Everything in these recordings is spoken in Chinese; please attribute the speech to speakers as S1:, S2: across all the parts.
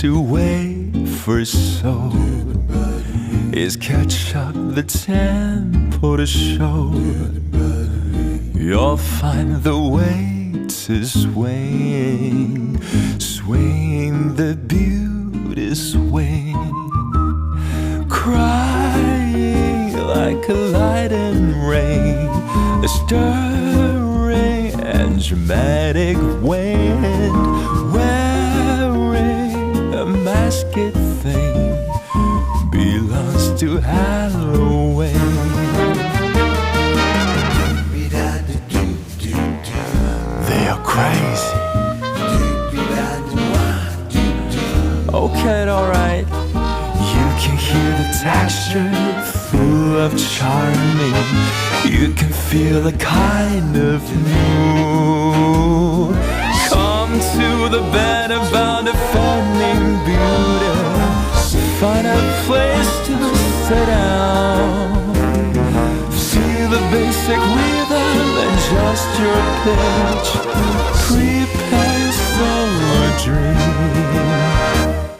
S1: to wafer soul is catch up the tempo to show. You'll find the weight is swaying, swaying the beauty swing, crying like a light and rain, a stirring and dramatic wind, wearing a masked thing, belongs to Halloween. They are crazy. Okay, alright. You can hear the texture full of charming. You can feel the kind of mood. Come to the bed about defending beauty. Find a place to sit down. Feel the basic rhythm and just your pitch. Prepare yourself for a dream.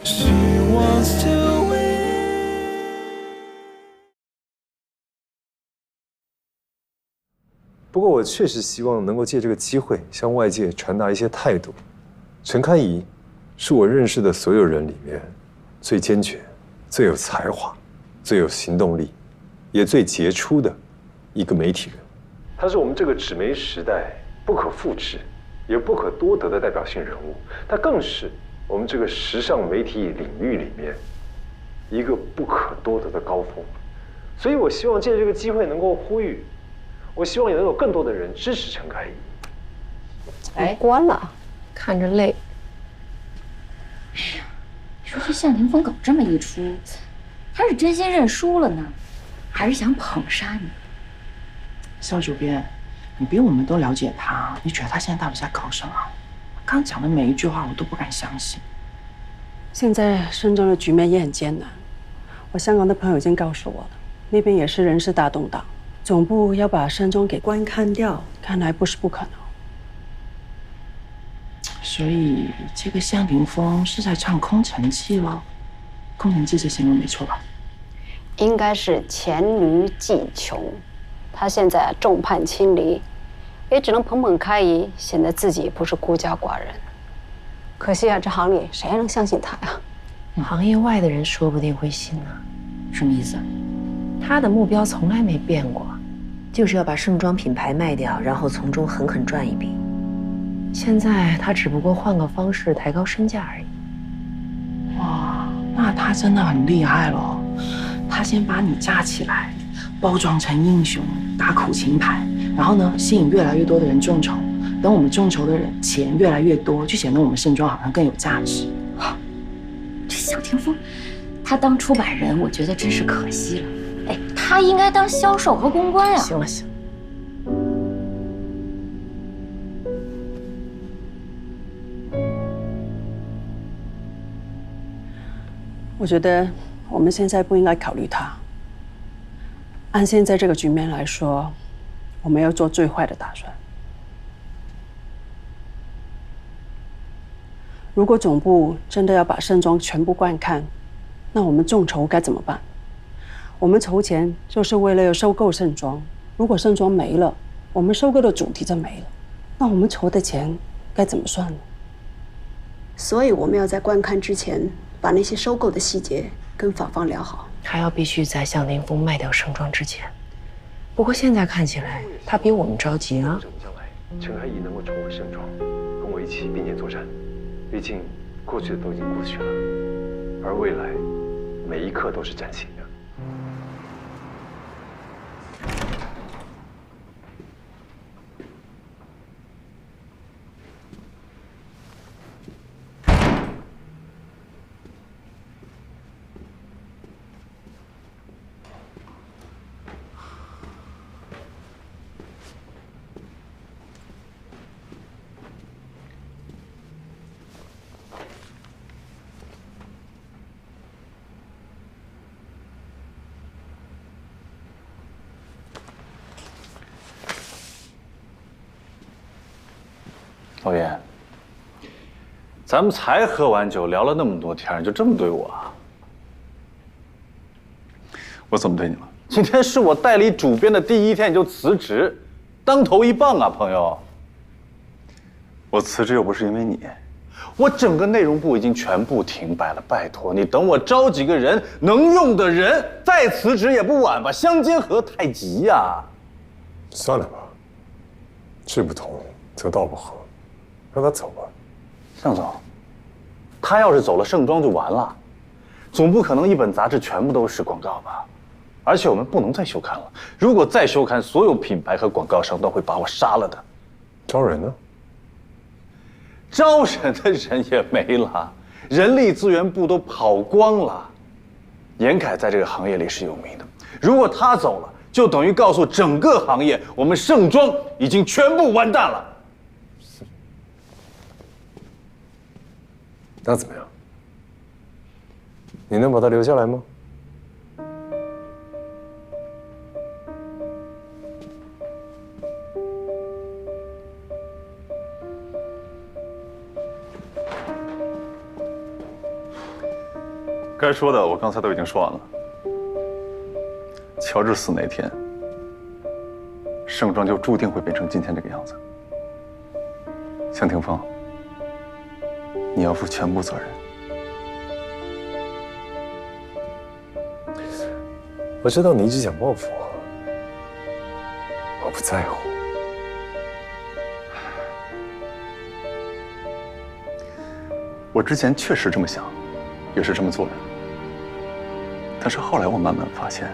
S1: She wants to win.
S2: 不过我确实希望能够借这个机会向外界传达一些态度。陈开怡是我认识的所有人里面最坚决、最有才华、最有行动力，也最杰出的一个媒体人。他是我们这个纸媒时代不可复制也不可多得的代表性人物，他更是我们这个时尚媒体领域里面一个不可多得的高峰。所以我希望借这个机会能够呼吁，我希望也能有更多的人支持陈开怡。
S3: 哎，关了，看着累。
S4: 哎呀，你说这向霆锋搞这么一出，他是真心认输了呢，还是想捧杀你？
S5: 肖主编，你比我们都了解他，你觉得他现在到底在搞什么？刚讲的每一句话我都不敢相信。
S6: 现在深圳的局面也很艰难，我香港的朋友已经告诉我了，那边也是人事大动荡，总部要把深中给关看掉，看来不是不可能。
S5: 所以这个向霆锋是在唱空城计了？空城计这形容没错吧？
S3: 应该是黔驴技穷，他现在众叛亲离，也只能捧捧开怡，显得自己不是孤家寡人。可惜啊，这行里谁还能相信他呀？
S7: 行业外的人说不定会信呢。
S4: 什么意思？
S7: 他的目标从来没变过，就是要把盛装品牌卖掉，然后从中狠狠赚一笔。现在他只不过换个方式抬高身价而已。
S5: 哇，那他真的很厉害了。他先把你架起来，包装成英雄，打苦情牌，然后呢，吸引越来越多的人众筹。等我们众筹的人钱越来越多，就显得我们盛装好像更有价值。
S4: 这向霆锋，他当出版人，我觉得真是可惜了。哎，他应该当销售和公关呀。
S7: 行了行了。
S6: 我觉得我们现在不应该考虑他。按现在这个局面来说，我们要做最坏的打算。如果总部真的要把盛装全部关看，那我们众筹该怎么办？我们筹钱就是为了要收购盛装，如果盛装没了，我们收购的主题就没了，那我们筹的钱该怎么算呢？
S8: 所以我们要在观看之前，把那些收购的细节跟法方聊好。
S7: 还要必须在向霆锋卖掉盛装之前。不过现在看起来，他比我们着急啊。
S2: 将来陈开怡能够重回盛装，跟我一起并肩作战。毕竟过去的都已经过去了，而未来每一刻都是崭新的。
S9: 老袁，咱们才喝完酒，聊了那么多天，你就这么对我啊？我怎么对你了？今天是我代理主编的第一天，你就辞职，当头一棒啊，朋友！我辞职又不是因为你，我整个内容部已经全部停摆了，拜托你等我招几个人能用的人，再辞职也不晚吧？相煎何太急呀！
S2: 算了吧，志不同，则道不合，让他走吧。
S9: 向总，他要是走了，盛装就完了，总不可能一本杂志全部都是广告吧？而且我们不能再休刊了，如果再休刊，所有品牌和广告商都会把我杀了的。
S2: 招人呢？
S9: 招人的人也没了，人力资源部都跑光了。严凯在这个行业里是有名的，如果他走了，就等于告诉整个行业，我们盛装已经全部完蛋了。
S2: 那怎么样？你能把他留下来吗？
S9: 该说的我刚才都已经说完了。乔治死那天，盛装就注定会变成今天这个样子。向霆锋，你要负全部责任。
S2: 我知道你一直想报复我不在乎。
S9: 我之前确实这么想，也是这么做的。但是后来我慢慢发现，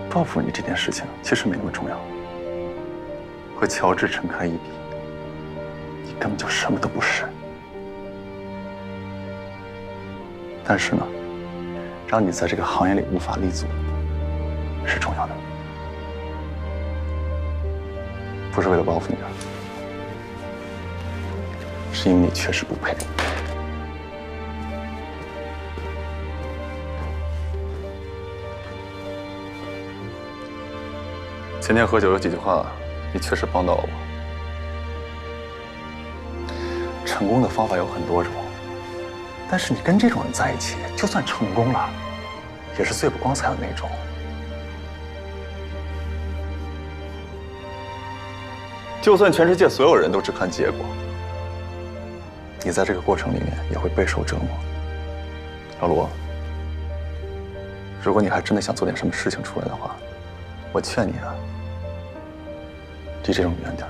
S9: 报复你这件事情其实没那么重要。和乔治、陈开一比，你根本就什么都不是。但是呢，让你在这个行业里无法立足，是重要的。不是为了报复你啊，是因为你确实不配。前天喝酒有几句话，你确实帮到了我。成功的方法有很多种，但是你跟这种人在一起，就算成功了，也是最不光彩的那种。就算全世界所有人都只看结果，你在这个过程里面也会备受折磨。老罗，如果你还真的想做点什么事情出来的话，我劝你啊，离这种远点。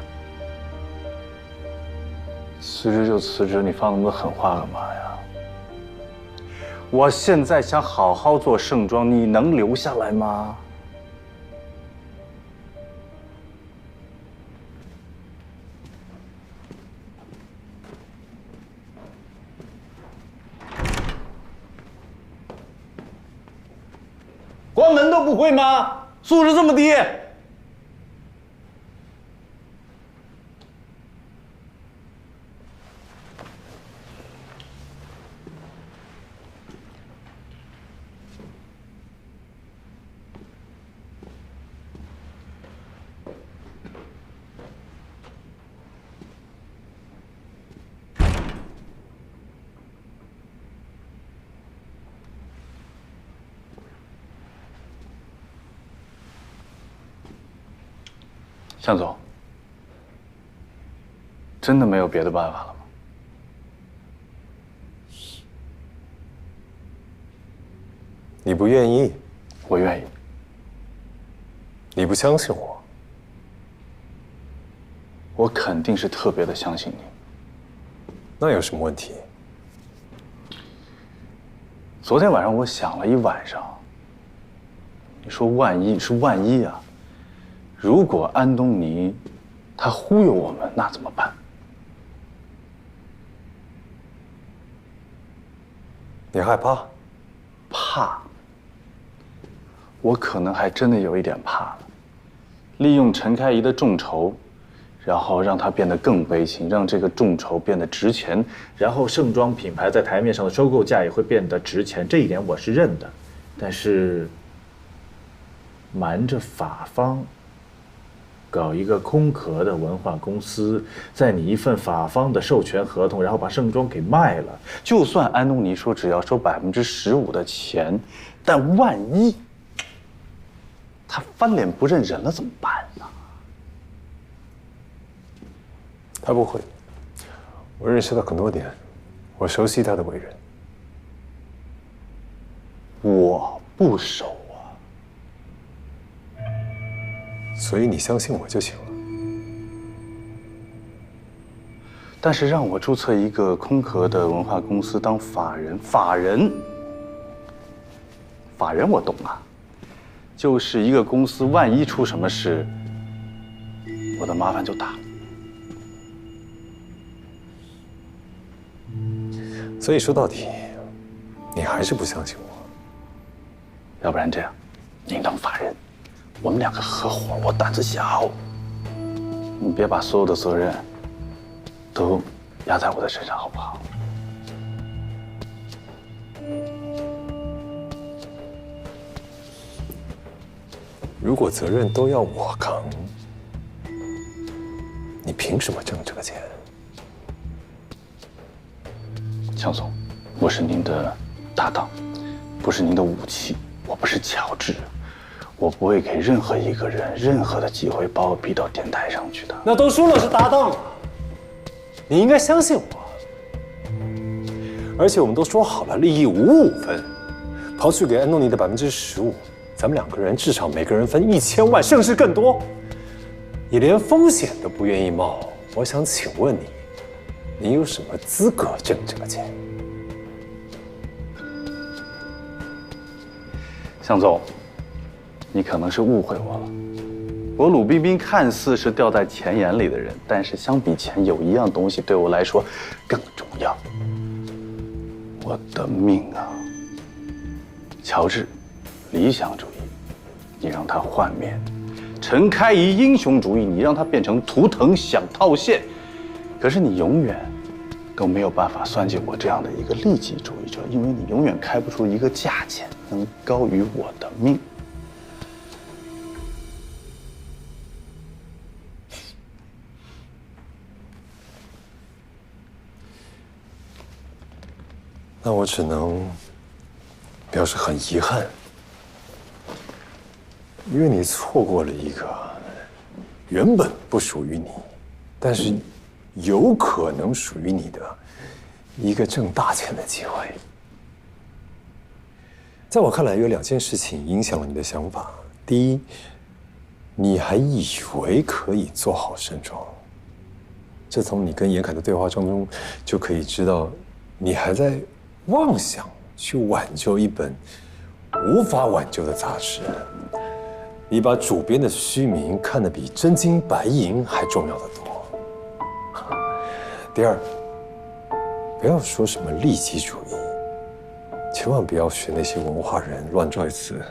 S9: 辞职就辞职，你放那么多狠话干嘛呀？我现在想好好做盛装，你能留下来吗？关门都不会吗？素质这么低！向总，真的没有别的办法了吗？
S2: 你不愿意，
S9: 我愿意。
S2: 你不相信我，
S9: 我肯定是特别的相信你。
S2: 那有什么问题？
S9: 昨天晚上我想了一晚上。你说万一是万一啊？如果安东尼他忽悠我们，那怎么办？
S2: 你害怕？
S9: 怕？我可能还真的有一点怕了。利用陈开怡的众筹，然后让他变得更悲情，让这个众筹变得值钱，然后盛装品牌在台面上的收购价也会变得值钱，这一点我是认的。但是瞒着法方，
S10: 搞一个空壳的文化公司，在你一份法方的授权合同，然后把盛装给卖了。
S9: 就算安东尼说只要收15%的钱，但万一他翻脸不认人了怎么办呢？
S2: 他不会，我认识他很多年，我熟悉他的为人。
S9: 我不熟啊，
S2: 所以你相信我就行了。
S9: 但是让我注册一个空壳的文化公司当法人，法人我懂啊，就是一个公司万一出什么事，我的麻烦就大了。
S2: 所以说到底，你还是不相信我。
S9: 要不然这样，您当法人，我们两个合伙，我胆子小，你别把所有的责任都压在我的身上，好不好？
S2: 如果责任都要我扛，你凭什么挣这个钱？
S9: 强总，我是您的搭档，不是您的武器。我不是乔治，我不会给任何一个人任何的机会把我逼到电台上去的。
S2: 那都说了是搭档了，你应该相信我。而且我们都说好了，利益55分，刨去给安东尼的15%，咱们两个人至少每个人分1000万，甚至更多。你连风险都不愿意冒，我想请问你，你有什么资格挣这个钱？
S9: 向总，你可能是误会我了。我鲁冰冰看似是掉在钱眼里的人，但是相比钱，有一样东西对我来说更重要。我的命啊！乔治，理想主义，你让他幻灭；陈开怡，英雄主义，你让他变成图腾想套现。可是你永远都没有办法算计我这样的一个利己主义者，因为你永远开不出一个价钱能高于我的命。
S2: 那我只能表示很遗憾，因为你错过了一个原本不属于你，但是有可能属于你的一个挣大钱的机会。在我看来，有2件事情影响了你的想法。第一，你还以为可以做好盛装，这从你跟严凯的对话当中就可以知道，你还在妄想去挽救一本无法挽救的杂志。你把主编的虚名看得比真金白银还重要的多。第二，不要说什么利己主义，千万不要学那些文化人乱拽词。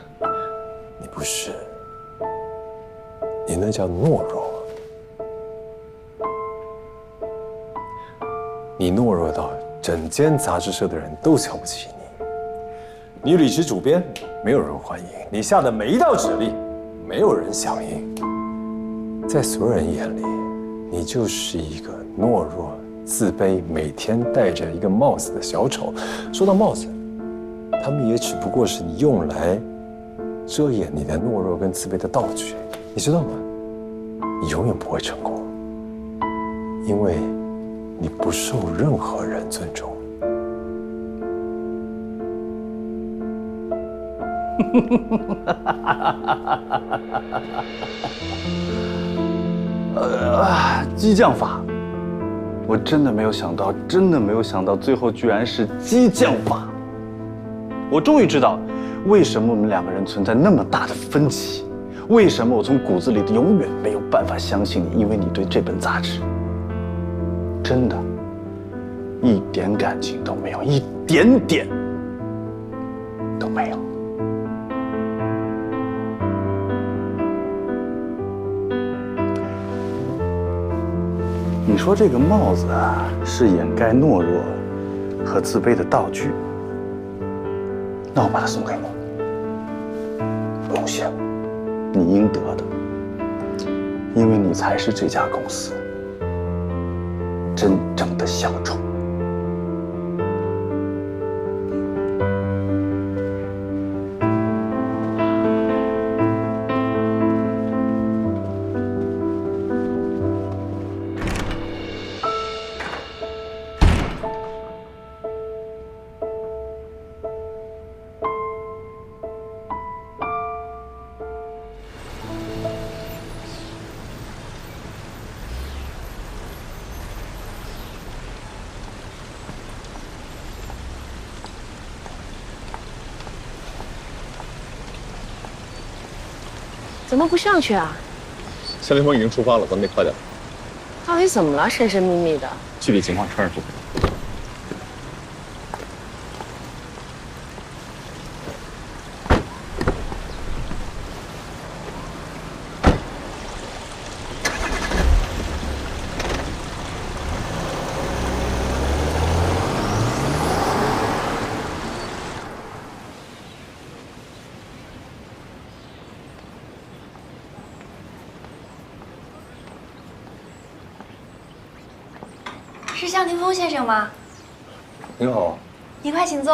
S2: 你不是，你那叫懦弱。你懦弱到整间杂志社的人都瞧不起你。你履职主编，没有人欢迎；你下的每一道指令，没有人响应。在所有人眼里，你就是一个懦弱、自卑，每天戴着一个帽子的小丑。说到帽子，他们也只不过是你用来遮掩你的懦弱跟自卑的道具，你知道吗？你永远不会成功，因为你不受任何人尊重。
S9: 激将法，我真的没有想到，真的没有想到，最后居然是激将法。我终于知道，为什么我们2个人存在那么大的分歧，为什么我从骨子里永远没有办法相信你，因为你对这本杂志真的一点感情都没有，一点点都没有。你说这个帽子啊，是掩盖懦弱和自卑的道具，那我把它送给你，不用谢我，你应得的。因为你才是这家公司真正的小虫。
S7: 怎么不上去啊？
S11: 夏凌风已经出发了，咱们得快点。
S7: 到底怎么了？神神秘秘的。
S11: 具体情况车上说。
S4: 是向霆锋先生吗？
S2: 您好，
S4: 您快请坐。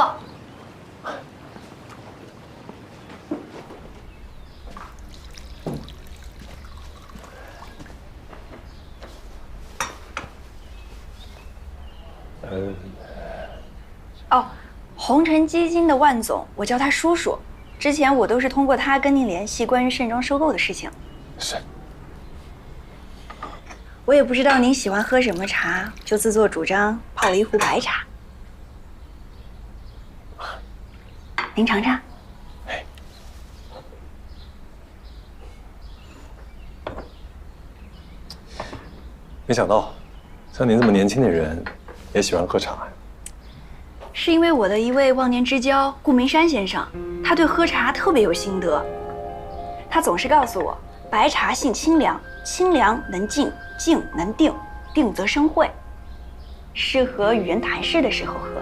S4: 哦，红尘基金的万总，我叫他叔叔。之前我都是通过他跟您联系关于盛装收购的事情。
S2: 是。
S4: 我也不知道您喜欢喝什么茶，就自作主张泡了一壶白茶。您尝尝。
S2: 没想到，像您这么年轻的人，也喜欢喝茶呀。
S4: 是因为我的一位忘年之交顾明山先生，他对喝茶特别有心得。他总是告诉我，白茶性清凉，清凉能静，静能定，定则生慧，适合与人谈事的时候喝。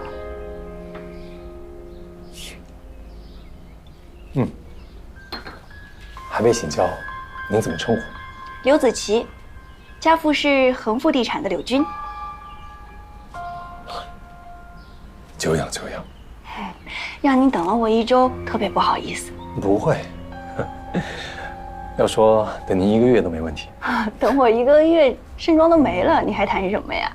S2: 还未请教，您怎么称呼？
S4: 刘子琪，家父是恒富地产的柳军。
S2: 久仰久仰。
S4: 让您等了我1周，特别不好意思。
S2: 不会，要说等您1个月都没问题。
S4: 等我1个月，盛装都没了，你还谈什么呀？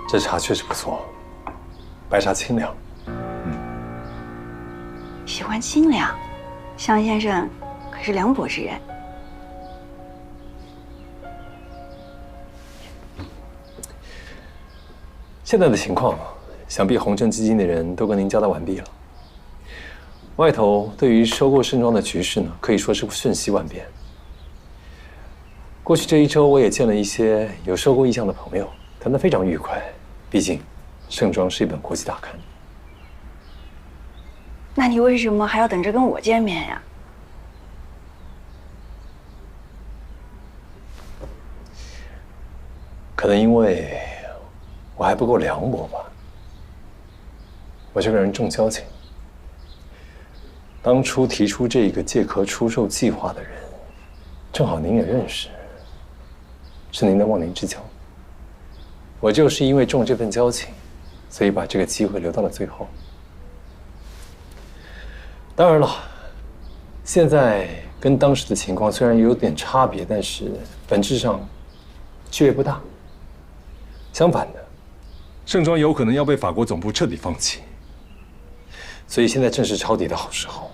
S4: 这茶确实不错，白茶清凉。喜欢清凉，向先生可是凉薄之人。
S2: 现在的情况，想必红尘基金的人都跟您交代完毕了。外头对于收购盛装的局势呢，可以说是瞬息万变。过去这1周，我也见了一些有收购意向的朋友，谈得非常愉快。毕竟，盛装是一本国际大刊。
S4: 那你为什么还要等着跟我见面呀？
S2: 可能因为我还不够凉薄吧。我这个人重交情，当初提出这个借壳出售计划的人，正好您也认识，是您的忘年之交。我就是因为重这份交情，所以把这个机会留到了最后。当然了，现在跟当时的情况虽然有点差别，但是本质上区别不大。相反的，盛装有可能要被法国总部彻底放弃，所以现在正是抄底的好时候。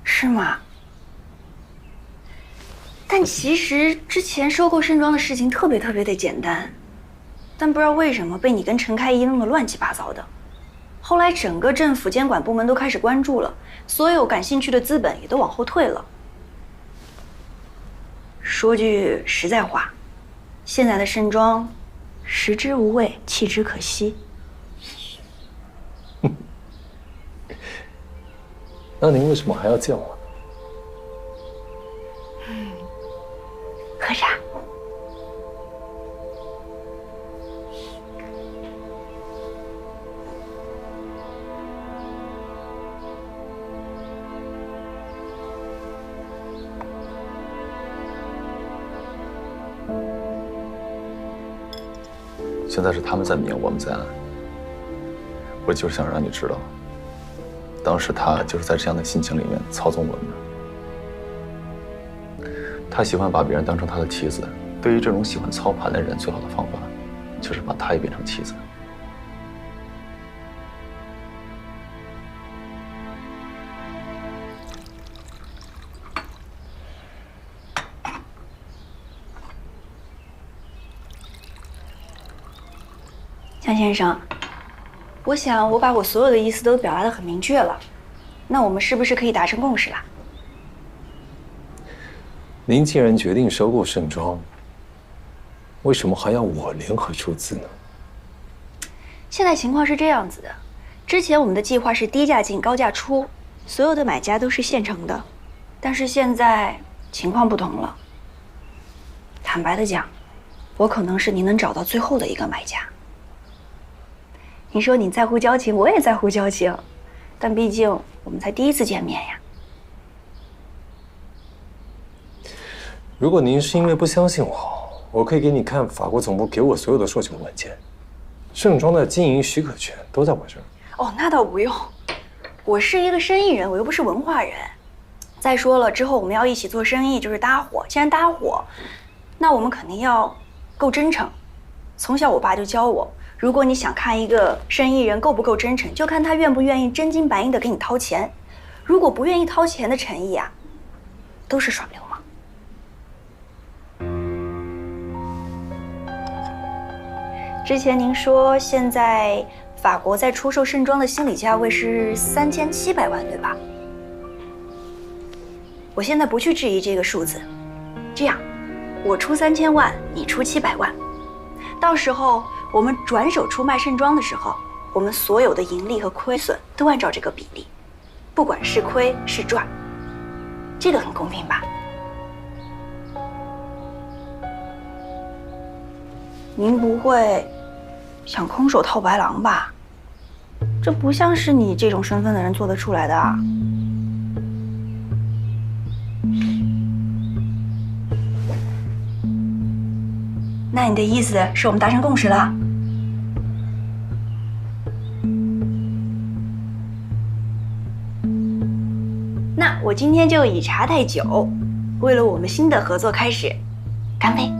S4: 是吗？但其实之前收购盛装的事情特别的简单，但不知道为什么被你跟陈开一弄得乱七八糟的。后来整个政府监管部门都开始关注了，所有感兴趣的资本也都往后退了。说句实在话，现在的盛装，食之无味，弃之可惜。
S2: 那您为什么还要见我呢？
S4: 喝茶。
S9: 现在是他们在明，我们在暗。我就是想让你知道，当时他就是在这样的心情里面操纵我们的。他喜欢把别人当成他的棋子，对于这种喜欢操盘的人，最好的方法就是把他也变成棋子。
S4: 江先生，我想我把我所有的意思都表达得很明确了，那我们是不是可以达成共识啦？
S2: 您既然决定收购盛庄，为什么还要我联合出资呢？
S4: 现在情况是这样子的，之前我们的计划是低价进高价出，所有的买家都是现成的，但是现在情况不同了。坦白的讲，我可能是您能找到最后的一个买家。你说你在乎交情，我也在乎交情，但毕竟我们才第一次见面呀。
S2: 如果您是因为不相信我可以给你看法国总部给我所有的授权文件，盛庄的经营许可权都在我这儿。
S4: 哦，那倒不用，我是一个生意人，我又不是文化人。再说了，之后我们要一起做生意，就是搭伙。既然搭伙，那我们肯定要够真诚。从小我爸就教我，如果你想看一个生意人够不够真诚，就看他愿不愿意真金白银的给你掏钱。如果不愿意掏钱的诚意啊，都是耍流氓。之前您说现在法国在出售盛庄的心理价位是3700万，对吧？我现在不去质疑这个数字，这样，我出3000万，你出700万，到时候我们转手出卖盛庄的时候，我们所有的盈利和亏损都按照这个比例，不管是亏是赚，这个很公平吧？您不会想空手套白狼吧？这不像是你这种身份的人做得出来的啊！那你的意思是我们达成共识了？那我今天就以茶代酒，为了我们新的合作开始，干杯！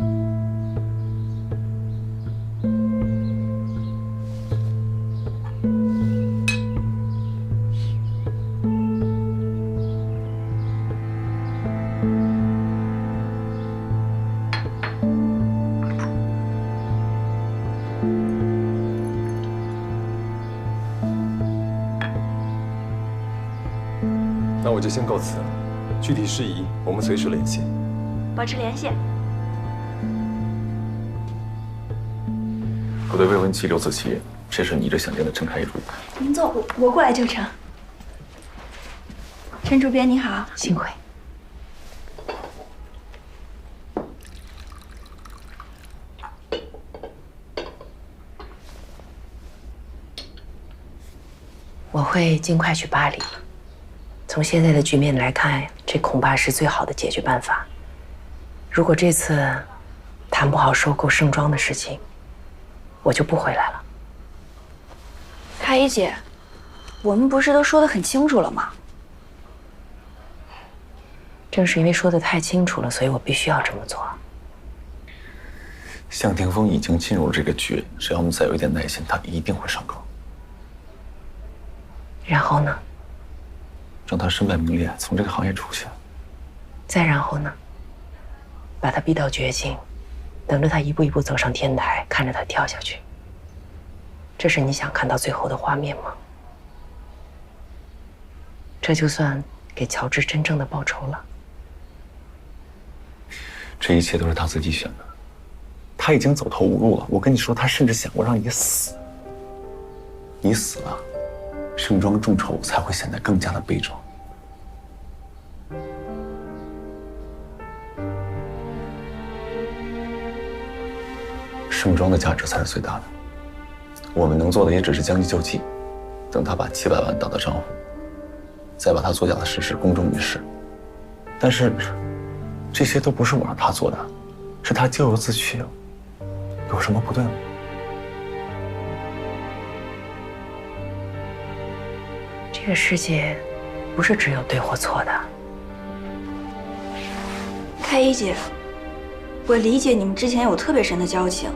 S2: 那我就先告辞了，具体事宜我们随时联系。
S4: 保持联系。
S9: 我对未婚妻刘子琪，这是你一直想见的陈开一主。
S4: 您坐，我过来就成。陈主编你好，
S7: 幸会。我会尽快去巴黎。从现在的局面来看，这恐怕是最好的解决办法。如果这次谈不好收购盛庄的事情，我就不回来了。
S4: 开一姐，我们不是都说得很清楚了吗？
S7: 正是因为说得太清楚了，所以我必须要这么做。
S9: 向霆锋已经进入了这个局，只要我们再有一点耐心，他一定会上钩。
S7: 然后呢？
S9: 让他身败名裂，从这个行业出去。
S7: 再然后呢？把他逼到绝境，等着他一步一步走上天台，看着他跳下去。这是你想看到最后的画面吗？这就算给乔治真正的报仇了。
S9: 这一切都是他自己选的，他已经走投无路了。我跟你说，他甚至想过让你死。你死了，盛庄众筹才会显得更加的悲壮。盛庄的价值才是最大的，我们能做的也只是将计就计，等他把700万打到账户，再把他作假的事实公诸于世。但是，这些都不是我让他做的，是他咎由自取，有什么不对吗？
S7: 这个世界不是只有对或错的。
S4: 开一姐，我理解你们之前有特别深的交情。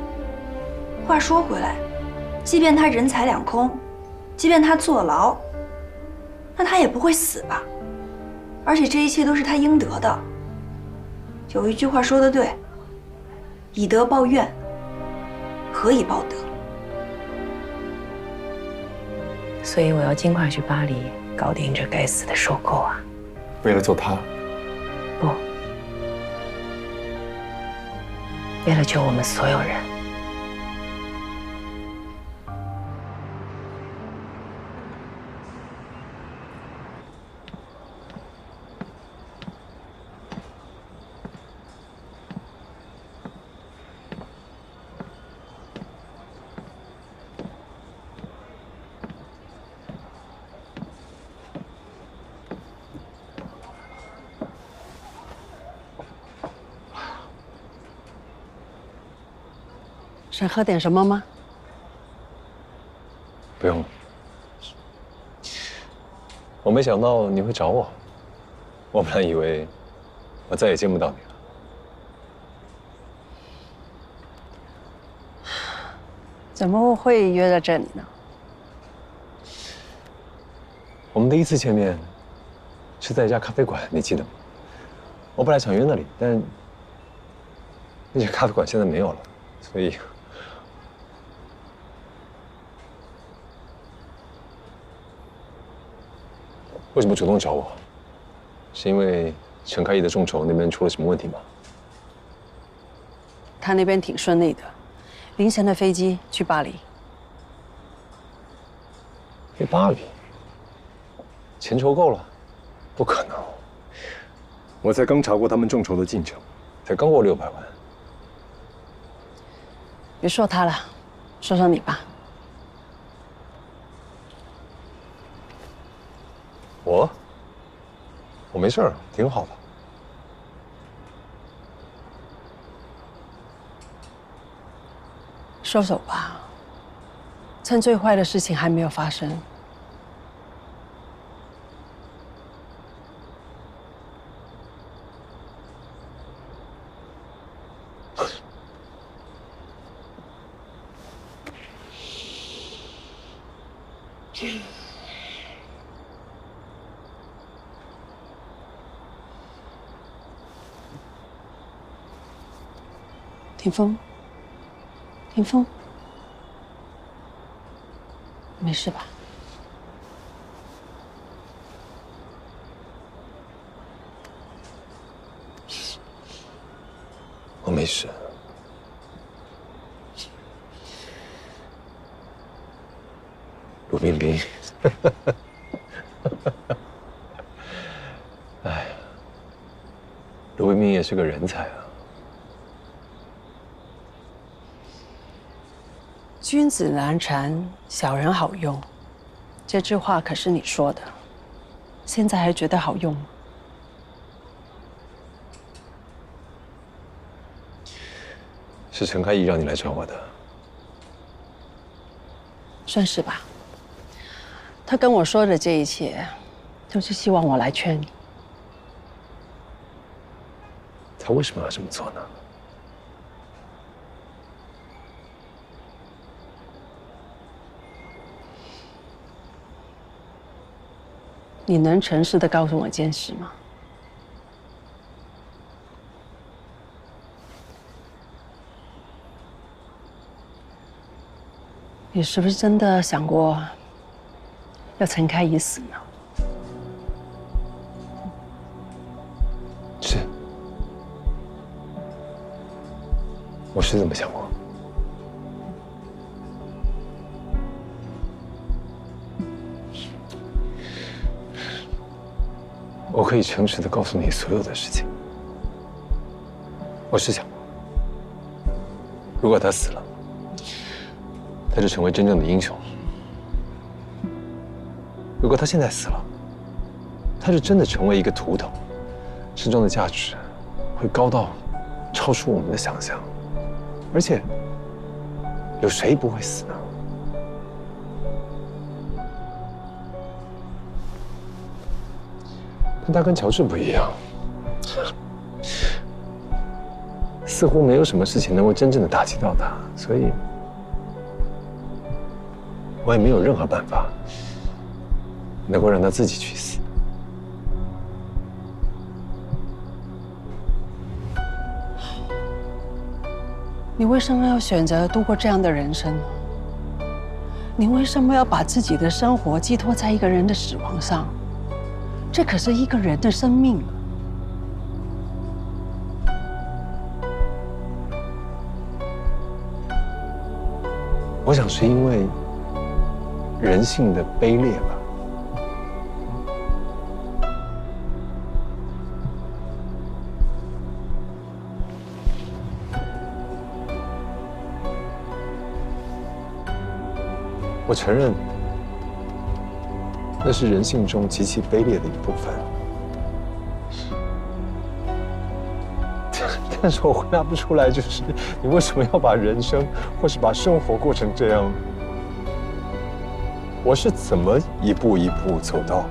S4: 话说回来，即便他人财两空，即便他坐牢，那他也不会死吧？而且这一切都是他应得的。有一句话说得对，以德报怨，何以报德？
S7: 所以我要尽快去巴黎搞定这该死的收购啊！
S11: 为了救他，
S7: 不，为了救我们所有人。
S6: 想喝点什么吗？
S2: 不用了。我没想到你会找我，我本来以为我再也见不到你了。
S6: 怎么会约在这里呢？
S2: 我们第一次见面是在一家咖啡馆，你记得吗？我本来想约那里，但那家咖啡馆现在没有了，所以。为什么主动找我？是因为陈开义的众筹那边出了什么问题吗？
S6: 他那边挺顺利的，凌晨的飞机去巴黎。
S2: 飞巴黎？钱筹够了？不可能！我才刚查过他们众筹的进程，才刚过600万。
S6: 别说他了，说说你吧。
S2: 我没事儿，挺好的。
S6: 收手吧，趁最坏的事情还没有发生。霆锋，霆锋，没事吧？
S2: 我没事。陆冰冰，哎呀，陆冰冰也是个人才啊。
S6: 君子难缠，小人好用，这句话可是你说的，现在还觉得好用吗？
S2: 是陈开义让你来找我的，
S6: 算是吧。他跟我说的这一切，都是希望我来劝你。
S2: 他为什么要这么做呢？
S6: 你能诚实的告诉我一件事吗？你是不是真的想过要陈开义死呢？
S2: 是，我是这么想过。我可以诚实的告诉你所有的事情。我是想过，如果他死了，他就成为真正的英雄；如果他现在死了，他就真的成为一个图腾，身中的价值会高到超出我们的想象。而且，有谁不会死呢？但他跟乔治不一样，似乎没有什么事情能够真正的打击到他，所以我也没有任何办法能够让他自己去死。
S6: 你为什么要选择度过这样的人生呢？你为什么要把自己的生活寄托在一个人的死亡上？这可是一个人的生命啊！
S2: 我想是因为人性的卑劣吧。我承认，那是人性中极其卑劣的一部分。但是我回答不出来，就是你为什么要把人生或是把生活过成这样？我是怎么一步一步走到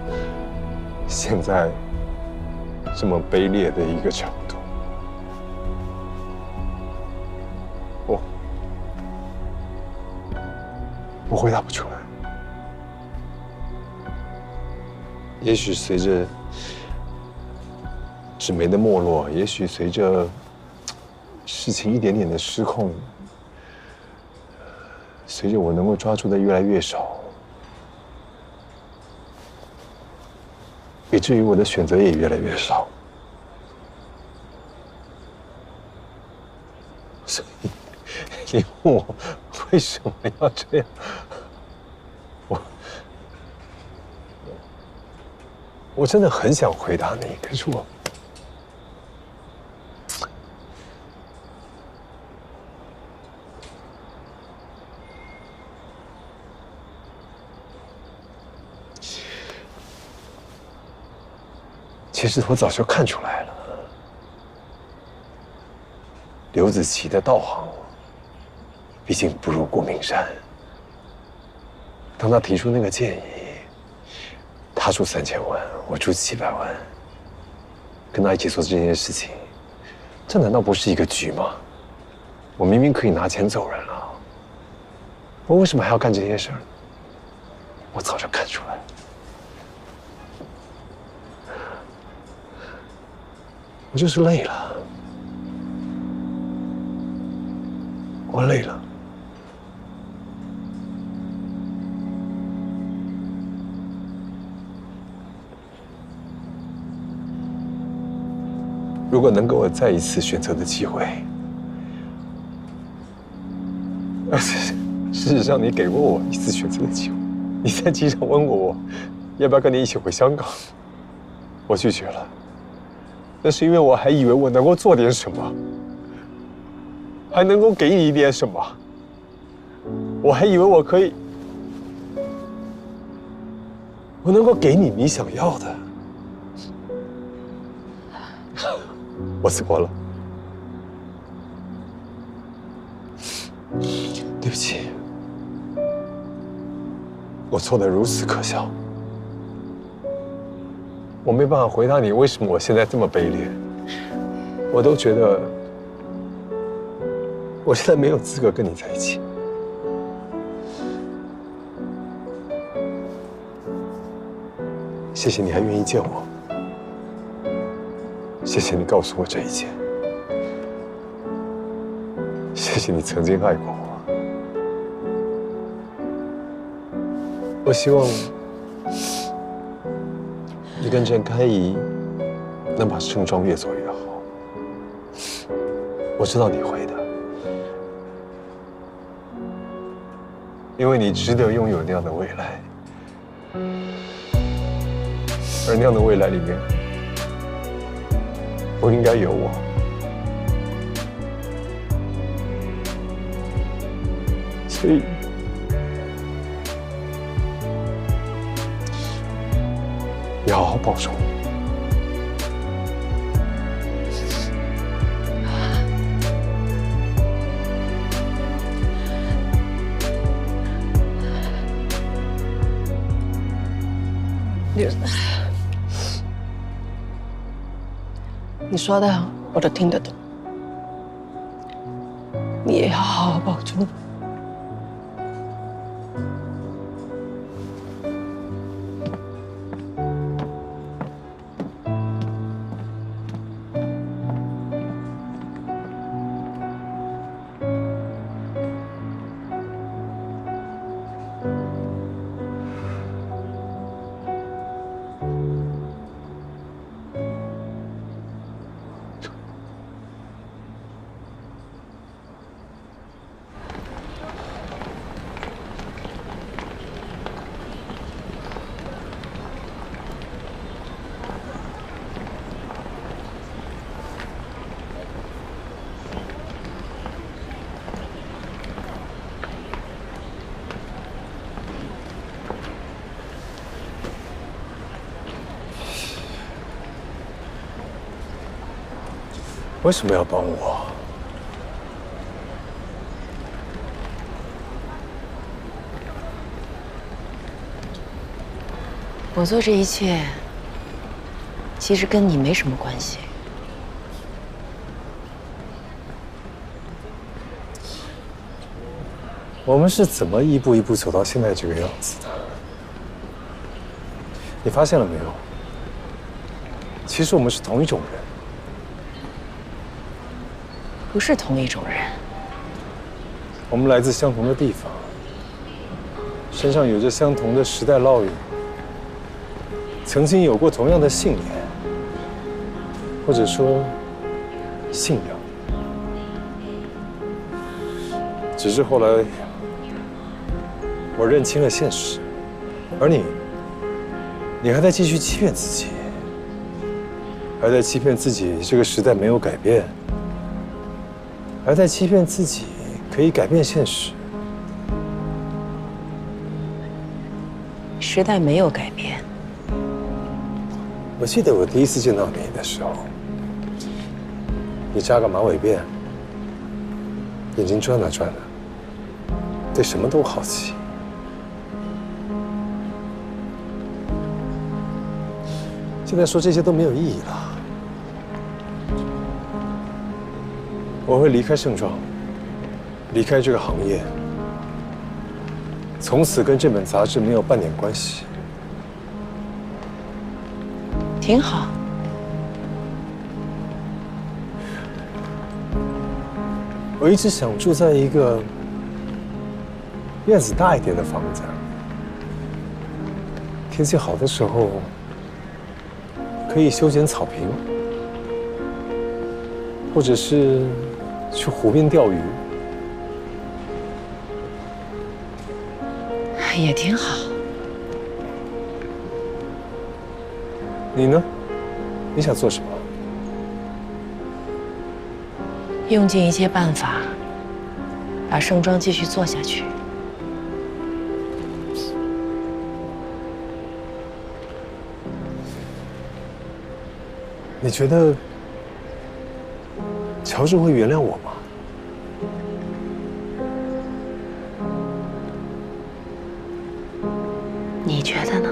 S2: 现在这么卑劣的一个程度？我回答不出来。也许随着纸媒的没落，也许随着事情一点点的失控，随着我能够抓住的越来越少，以至于我的选择也越来越少。所以，你问我为什么要这样？我真的很想回答你，可是我其实我早就看出来了，刘子琪的道行毕竟不如顾明山。当他提出那个建议，他出3000万，我出700万，跟他一起做这件事情，这难道不是一个局吗？我明明可以拿钱走人了，我为什么还要干这些事儿呢？我早就看出来了。我就是累了，我累了。如果能给我再一次选择的机会，事实上你给过我一次选择的机会。你在机场问过我要不要跟你一起回香港，我拒绝了。那是因为我还以为我能够做点什么，还能够给你一点什么。我还以为我可以，我能够给你你想要的。我错了，对不起，我错得如此可笑。我没办法回答你为什么我现在这么卑劣，我都觉得我现在没有资格跟你在一起。谢谢你还愿意见我，谢谢你告诉我这一切，谢谢你曾经爱过我。我希望你跟郑开怡能把盛庄越做越好。我知道你会的，因为你值得拥有那样的未来，而那样的未来里面，不应该有我。所以，你好好保重。
S6: 你说的我都听得懂，你也要好好保重。
S2: 为什么要帮我？
S7: 我做这一切，其实跟你没什么关系。
S2: 我们是怎么一步一步走到现在这个样子的？你发现了没有？其实我们是同一种人。
S7: 不是同一种人。
S2: 我们来自相同的地方，身上有着相同的时代烙印，曾经有过同样的信念，或者说信仰。只是后来，我认清了现实，而你还在继续欺骗自己，还在欺骗自己这个时代没有改变。还在欺骗自己可以改变现实。
S7: 时代没有改变。
S2: 我记得我第一次见到你的时候，你扎个马尾辫，眼睛转啊转的，对什么都好奇。现在说这些都没有意义了。我会离开盛装，离开这个行业，从此跟这本杂志没有半点关系。
S7: 挺好。
S2: 我一直想住在一个院子大一点的房子，天气好的时候可以修剪草坪，或者是去湖边钓鱼，
S7: 也挺好。
S2: 你呢？你想做什么？
S7: 用尽一切办法，把盛装继续做下去。
S2: 你觉得乔治会原谅我吗？
S7: 你觉得呢？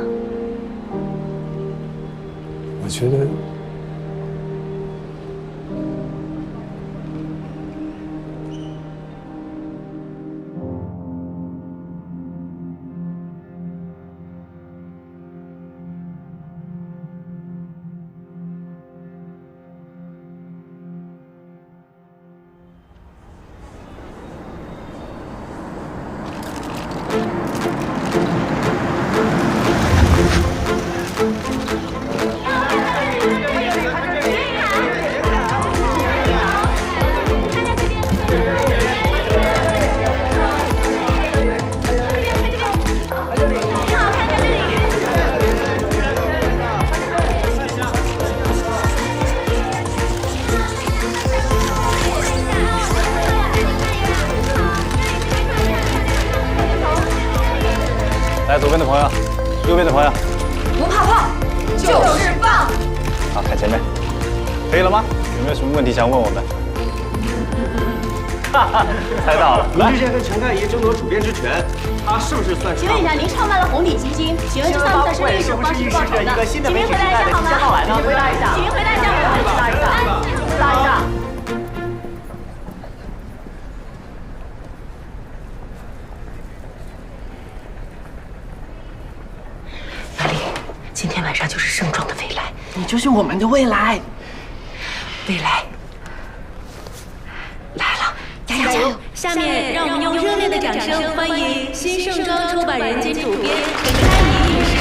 S2: 我觉得，
S9: 来，左边的朋友，右边的朋友，
S4: 不怕胖，就是棒。
S9: 好，看前面，可以了吗？有没有什么问题想问我们？猜到了。
S12: 林志炫跟陈开怡争夺主编之权，他是不是算是？
S13: 请问一下，您创办了红底基金，请问这算不算是另一种方式报酬的？请您回答一下好吗？请您回答一下，请您回答一下好吗？回答一下，回答一下。
S7: 小李，今天晚上就是盛装的未来，
S5: 你就是我们的未来。
S7: 未来来了，加油加油！
S13: 下面让我们用热烈的掌声欢迎新盛装出版人兼主编陈开怡女士。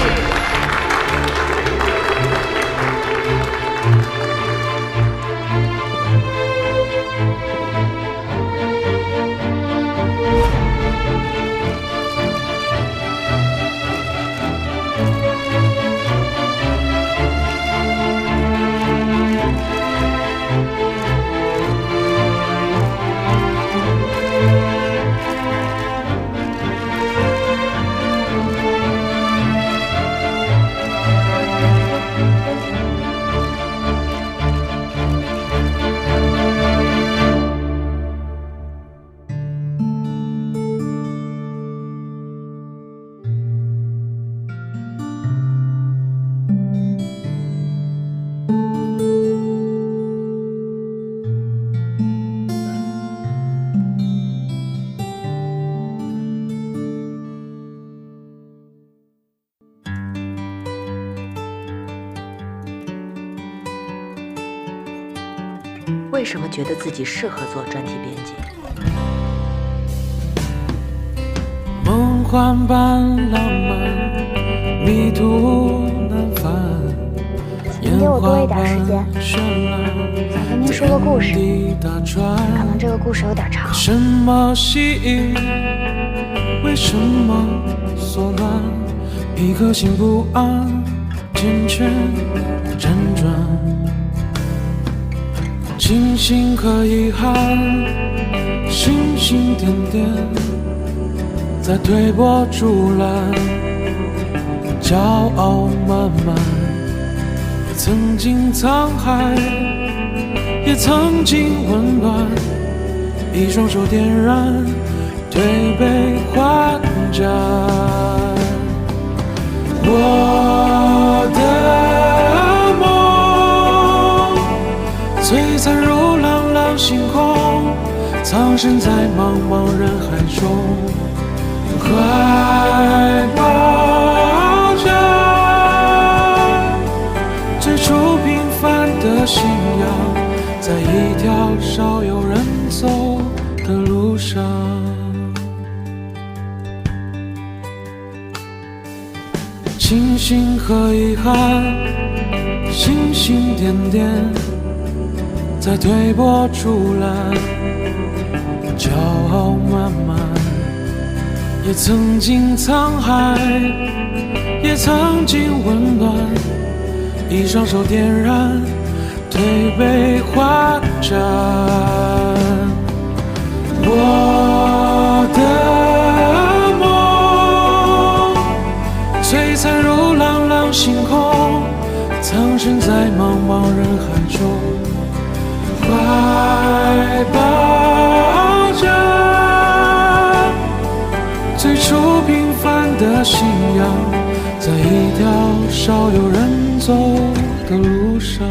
S7: 为什么觉得自己适合做专题编辑？
S1: 梦幻般浪漫，迷途难返。
S14: 请给我多一点时间，想跟您说个故事。可能这个故事有点长。
S1: 什么吸引？为什么所乱？一颗心不安，渐渐辗转。庆幸和遗憾，星星点点，在推波助澜，骄傲满满，也曾经沧海，也曾经温暖，一双手点燃推杯换盏。我的梦璀璨如朗朗星空，藏身在茫茫人海中，怀抱着最初平凡的信仰，在一条少有人走的路上。庆幸和遗憾，星星点点，在推波助澜，骄傲满满，也曾经沧海，也曾经温暖，一双手点燃推杯换盏。我的梦璀璨如朗朗星空，藏身在茫茫人海中，怀抱着最初平凡的信仰，在一条少有人走的路上。